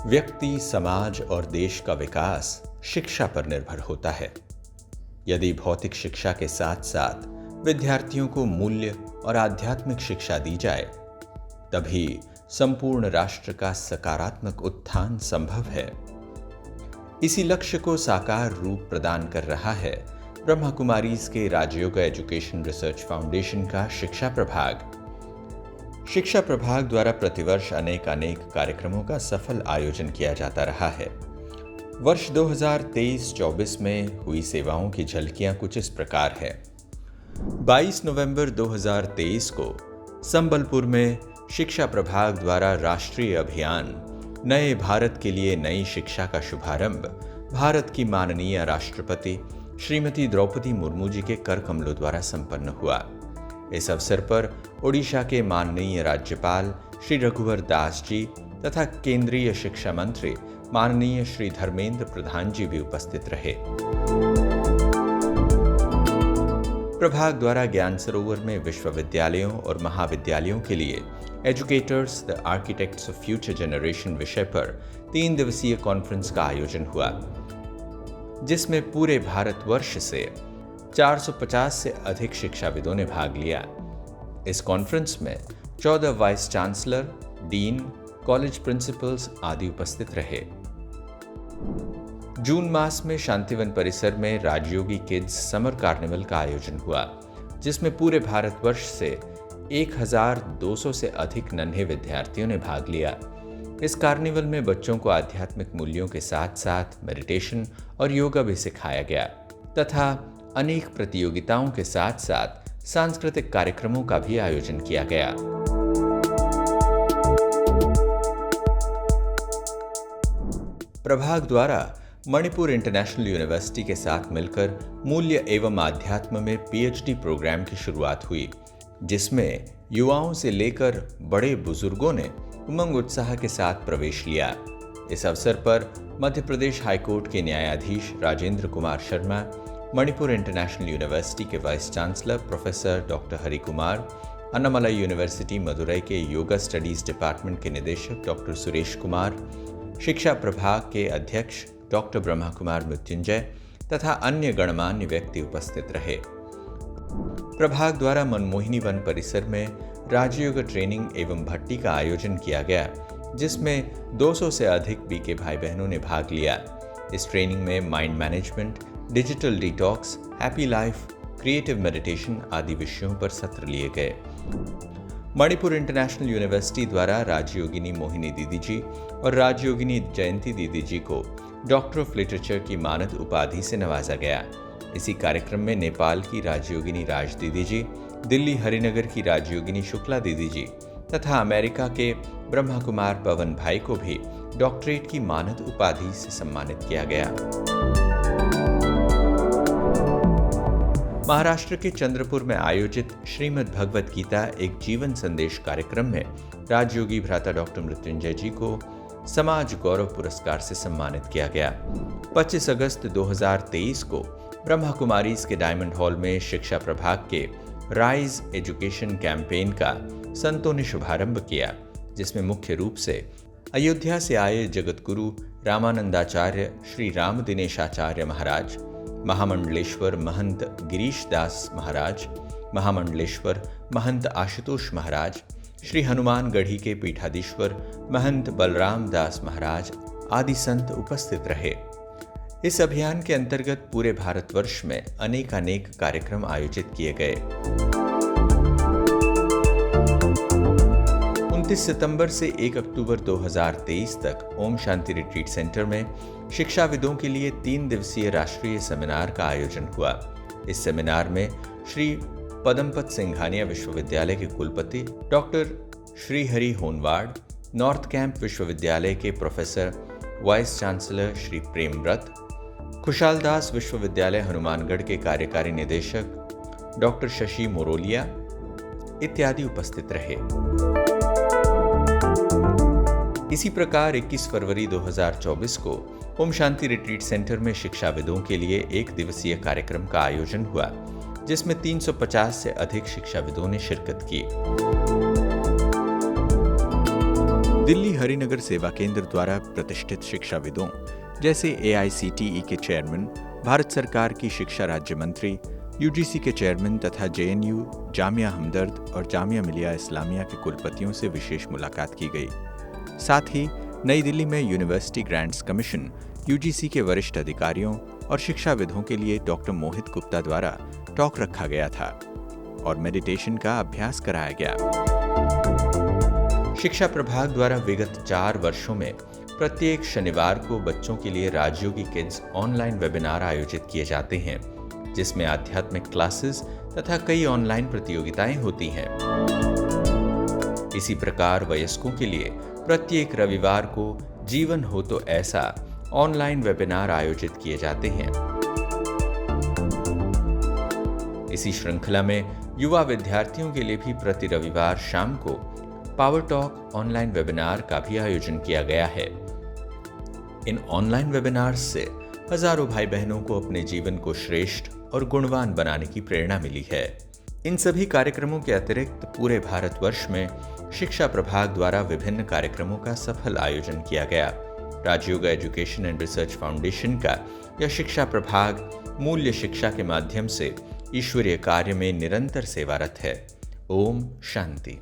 व्यक्ति, समाज और देश का विकास शिक्षा पर निर्भर होता है। यदि भौतिक शिक्षा के साथ साथ विद्यार्थियों को मूल्य और आध्यात्मिक शिक्षा दी जाए, तभी संपूर्ण राष्ट्र का सकारात्मक उत्थान संभव है। इसी लक्ष्य को साकार रूप प्रदान कर रहा है ब्रह्मा कुमारीज के राजयोग एजुकेशन रिसर्च फाउंडेशन का शिक्षा प्रभाग। शिक्षा प्रभाग द्वारा प्रतिवर्ष अनेक कार्यक्रमों का सफल आयोजन किया जाता रहा है। वर्ष 2023-24 में हुई सेवाओं की झलकियां कुछ इस प्रकार है। 22 नवंबर 2023 को संबलपुर में शिक्षा प्रभाग द्वारा राष्ट्रीय अभियान नए भारत के लिए नई शिक्षा का शुभारंभ भारत की माननीय राष्ट्रपति श्रीमती द्रौपदी मुर्मू जी के कर कमलों द्वारा संपन्न हुआ। इस अवसर पर ओडिशा के माननीय राज्यपाल श्री रघुवर दास जी तथा केंद्रीय शिक्षा मंत्री माननीय श्री धर्मेंद्र प्रधान जी भी उपस्थित रहे। प्रभाग द्वारा ज्ञान सरोवर में विश्वविद्यालयों और महाविद्यालयों के लिए educators the architects of future generation विषय पर 3 दिवसीय कॉन्फ्रेंस का आयोजन हुआ, जिसमें पूरे भारतवर्ष से 450 से अधिक शिक्षाविदों ने भाग लिया। इस कॉन्फ्रेंस में 14 vice chancellor, dean, college principles आदि उपस्थित रहे। जून मास में शांतिवन परिसर में राजयोगी किड्स समर कार्निवल का आयोजन हुआ, जिसमें पूरे भारतवर्ष से 1200 से अधिक नन्हे विद्यार्थियों ने भाग लिया। इस कार्निवल में बच्चों को आध्यात्मिक मूल्यों के साथ साथ मेडिटेशन और योगा भी सिखाया गया तथा अनेक प्रतियोगिताओं के साथ साथ सांस्कृतिक कार्यक्रमों का भी आयोजन किया गया। प्रभाग द्वारा मणिपुर इंटरनेशनल यूनिवर्सिटी के साथ मिलकर मूल्य एवं आध्यात्म में पीएचडी प्रोग्राम की शुरुआत हुई, जिसमें युवाओं से लेकर बड़े बुजुर्गों ने उमंग उत्साह के साथ प्रवेश लिया। इस अवसर पर मध्य प्रदेश हाईकोर्ट के न्यायाधीश राजेंद्र कुमार शर्मा, मणिपुर इंटरनेशनल यूनिवर्सिटी के vice chancellor professor doctor Hari Kumar, Annamalai university Madurai के योगा स्टडीज डिपार्टमेंट के निदेशक डॉक्टर सुरेश कुमार, शिक्षा प्रभाग के अध्यक्ष डॉक्टर ब्रह्मा कुमार मृत्युंजय तथा अन्य गणमान्य व्यक्ति उपस्थित रहे। प्रभाग द्वारा मनमोहिनी वन परिसर में राजयोग ट्रेनिंग एवं भट्टी का आयोजन किया गया, जिसमें 200 से अधिक बीके भाई बहनों ने भाग लिया। इस ट्रेनिंग में mind management, digital detox, happy life, creative meditation आदि विषयों पर सत्र लिए गए। मणिपुर इंटरनेशनल यूनिवर्सिटी द्वारा राजयोगिनी मोहिनी दीदी जी और राजयोगिनी जयंती दीदी जी को डॉक्टर ऑफ लिटरेचर की मानद उपाधि से नवाजा गया। इसी कार्यक्रम में नेपाल की राजयोगिनी राज दीदी जी, दिल्ली हरिनगर की राजयोगिनी शुक्ला दीदी जी तथा अमेरिका के ब्रह्मा कुमार पवन भाई को भी डॉक्टरेट की मानद उपाधि से सम्मानित किया गया। महाराष्ट्र के चंद्रपुर में आयोजित श्रीमद् भगवत गीता एक जीवन संदेश कार्यक्रम में राजयोगी भ्राता डॉक्टर मृत्युंजय जी को समाज गौरव पुरस्कार से सम्मानित किया गया। 25 अगस्त 2023 को ब्रह्मा कुमारीज के डायमंड हॉल में शिक्षा प्रभाग के राइज एजुकेशन कैंपेन का संतों ने शुभारंभ किया, जिसमें मुख्य रूप से अयोध्या से आए जगतगुरु रामानंदाचार्य श्री राम दिनेशाचार्य महाराज, महामंडलेश्वर महंत गिरीश दास महाराज, महामंडलेश्वर महंत आशुतोष महाराज, श्री हनुमानगढ़ी के पीठाधीश्वर महंत बलराम दास महाराज आदि संत उपस्थित रहे। इस अभियान के अंतर्गत पूरे भारतवर्ष में अनेक कार्यक्रम आयोजित किए गए। 29 सितंबर से 1 अक्टूबर 2023 तक ओम शांति रिट्रीट सेंटर में शिक्षाविदों के लिए 3 दिवसीय राष्ट्रीय सेमिनार का आयोजन हुआ। इस सेमिनार में श्री पदमपत सिंघानिया विश्वविद्यालय के कुलपति doctor Shrihari Honwad, north camp विश्वविद्यालय के professor vice chancellor Shri Premvrat, Khushal Das विश्वविद्यालय हनुमानगढ़ के कार्यकारी निदेशक डॉक्टर शशि मोरोलिया इत्यादि उपस्थित रहे। इसी प्रकार 21 फरवरी 2024 को ओम शांति रिट्रीट सेंटर में शिक्षाविदों के लिए 1 दिवसीय कार्यक्रम का आयोजन हुआ, जिसमें 350 से अधिक शिक्षाविदों ने शिरकत की। दिल्ली हरिनगर सेवा केंद्र द्वारा प्रतिष्ठित शिक्षाविदों जैसे AICTE के चेयरमैन, भारत सरकार की शिक्षा राज्य मंत्री, UGC के चेयरमैन तथा JNU, जामिया हमदर्द और जामिया मिलिया इस्लामिया के कुलपतियों से विशेष मुलाकात की गई। साथ ही नई दिल्ली में यूनिवर्सिटी ग्रांट्स कमीशन UGC के वरिष्ठ अधिकारियों और शिक्षाविदों के लिए डॉक्टर मोहित गुप्ता द्वारा टॉक रखा गया था और मेडिटेशन का अभ्यास कराया गया। शिक्षा प्रभाग द्वारा विगत 4 वर्षों में प्रत्येक शनिवार को बच्चों के लिए राजयोगी किड्स ऑनलाइन वेबिनार आयोजित किए जाते हैं, जिसमें आध्यात्मिक क्लासेस तथा कई ऑनलाइन प्रतियोगिताएं होती हैं। इसी प्रकार वयस्कों के लिए प्रत्येक रविवार को जीवन हो तो ऐसा ऑनलाइन वेबिनार आयोजित किए जाते हैं। इसी श्रृंखला में युवा विद्यार्थियों के लिए भी प्रति रविवार शाम को पावर टॉक ऑनलाइन वेबिनार का भी आयोजन किया गया है। इन ऑनलाइन वेबिनार्स से हजारों भाई बहनों को अपने जीवन को श्रेष्ठ और गुणवान बनाने की प्रेरणा मिली है। इन सभी कार्यक्रमों के अतिरिक्त पूरे भारतवर्ष में शिक्षा प्रभाग द्वारा विभिन्न कार्यक्रमों का सफल आयोजन किया गया। राजयोग एजुकेशन एंड रिसर्च फाउंडेशन का यह शिक्षा प्रभाग मूल्य शिक्षा के माध्यम से ईश्वरीय कार्य में निरंतर सेवारत है। ओम शांति।